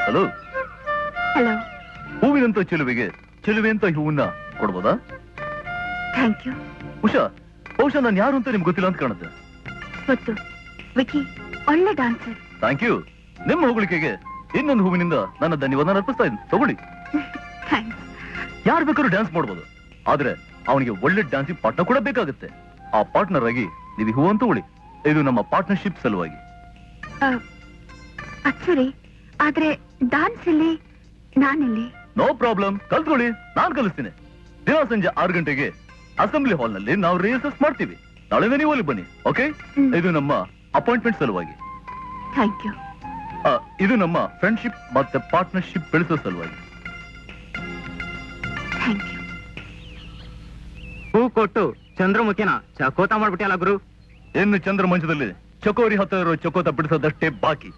Hello. Hello. ಹೂವಿನಂತ ಚೆಲುವೆಗೆ ಚೆಲುವೆ ಅಂತ ಹೂವನ್ನ ಕೊಡ್ಬೋದಾ? Thank you. ಉಷಾ, ಬಹುಶಃ ನಾನು ಯಾರು ಅಂತ ನಿಮ್ಗೆ ಗೊತ್ತಿಲ್ಲ ಅಂತ ಕಾಣುತ್ತೆ. ಗೊತ್ತು, ವಿಕಿ ಒಳ್ಳೆ ಡಾನ್ಸರ್. Thank you. ನಿಮ್ಮ ಹೊಗಳಿಕೆಗೆ ಇನ್ನೊಂದು ಹೂವಿನಿಂದ ನನ್ನ ಧನ್ಯವಾದ ಅರ್ಪಿಸ್ತಾ ಇದ್ದೀನಿ, ತಗೊಳ್ಳಿ. ಥ್ಯಾಂಕ್ಸ್. ಯಾರು ಬೇಕಾದ್ರೂ ಡ್ಯಾನ್ಸ್ ಮಾಡ್ಬೋದು, ಆದ್ರೆ ಅವನಿಗೆ ಒಳ್ಳೆ ಡ್ಯಾನ್ಸಿಂಗ್ ಪಾರ್ಟ್ನರ್ ಕೂಡ ಬೇಕಾಗುತ್ತೆ. ಆ ಪಾರ್ಟ್ನರ್ ಆಗಿ ನೀವು ಹೂ ಅಂತ ತಗೊಳ್ಳಿ. ಇದು ನಮ್ಮ ಪಾರ್ಟ್ನರ್ಶಿಪ್ ಸಲುವಾಗಿ. ಸರಿ, ಆದ್ರೆ ಡಾನ್ಸ್ ಇಲ್ಲಿ ನಾನಿಲ್ಲಿ. ನೋ ಪ್ರಾಬ್ಲಮ್, ಕಲ್ತ್ಕೊಳ್ಳಿ, ನಾನ್ ಕಲಿಸ್ತೀನಿ. ದಿನ ಸಂಜೆ 6 ಗಂಟೆಗೆ ಅಸೆಂಬ್ಲಿ ಹಾಲ್ ನಲ್ಲಿ ನಾವು ರಿಹರ್ಸಲ್ಸ್ ಮಾಡ್ತೀವಿ. ನಾಳೆನೇ ನೀವು ಅಲ್ಲಿ ಬನ್ನಿ, ಓಕೆ? ಇದು ನಮ್ಮ ಅಪಾಯಿಂಟ್ಮೆಂಟ್ ಸಲುವಾಗಿ. Thank you. ಇದು ನಮ್ಮ ಫ್ರೆಂಡ್ಶಿಪ್ ಮತ್ತೆ ಪಾರ್ಟ್ನರ್ಶಿಪ್ ಬೆಳೆಸೋ ಸಲುವಾಗಿ. Thank you. ಹೂ ಕೊಟ್ಟು ಚಂದ್ರಮುಖಿನ ಚಕೋತ ಮಾಡ್ಬಿಟ್ಟಿಯಲ್ಲ ಗುರು. ಇನ್ನು ಚಂದ್ರ ಮಂಚದಲ್ಲಿ ಚಕೋರಿ ಹತ್ತ ಇರೋ ಚಕೋತ ಬಿಡಿಸೋದಷ್ಟೇ ಬಾಕಿ.